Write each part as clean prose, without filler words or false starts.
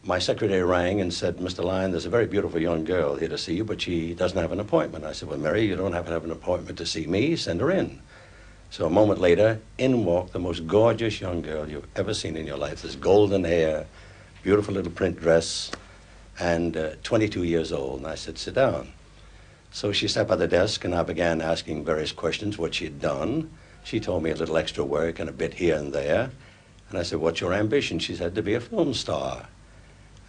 my secretary rang and said, Mr. Lyon, there's a very beautiful young girl here to see you, but she doesn't have an appointment. I said, well, Mary, you don't have to have an appointment to see me. Send her in. So a moment later, in walked the most gorgeous young girl you've ever seen in your life. This golden hair, beautiful little print dress, and 22 years old. And I said, sit down. So she sat by the desk, and I began asking various questions, what she'd done. She told me a little extra work and a bit here and there. And I said, what's your ambition? She said, to be a film star.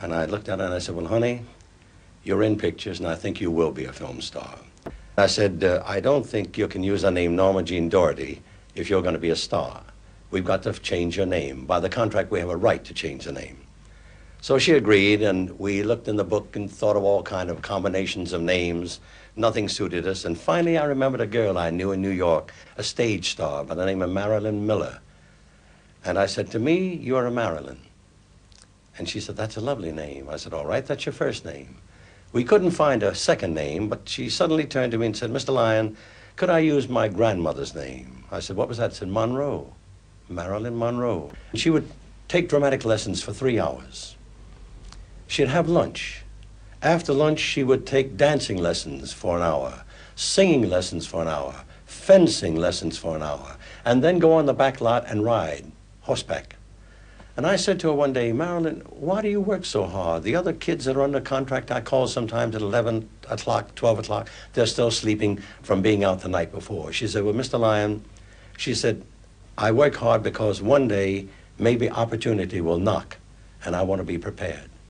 And I looked at her and I said, well, honey, you're in pictures, and I think you will be a film star. I said, I don't think you can use the name Norma Jeane Doherty if you're going to be a star. We've got to change your name. By the contract, we have a right to change the name. So she agreed, and we looked in the book and thought of all kind of combinations of names. Nothing suited us. And finally, I remembered a girl I knew in New York, a stage star by the name of Marilyn Miller. And I said, to me, you're a Marilyn. And she said, that's a lovely name. I said, all right, that's your first name. We couldn't find a second name, but she suddenly turned to me and said, Mr. Lyon, could I use my grandmother's name? I said, what was that? She said, Monroe, Marilyn Monroe. She would take dramatic lessons for 3 hours. She'd have lunch. After lunch, she would take dancing lessons for an hour, singing lessons for an hour, fencing lessons for an hour, and then go on the back lot and ride horseback. And I said to her one day, Marilyn, why do you work so hard? The other kids that are under contract, I call sometimes at 11 o'clock, 12 o'clock, they're still sleeping from being out the night before. She said, well, Mr. Lyon, she said, I work hard because one day maybe opportunity will knock, and I want to be prepared.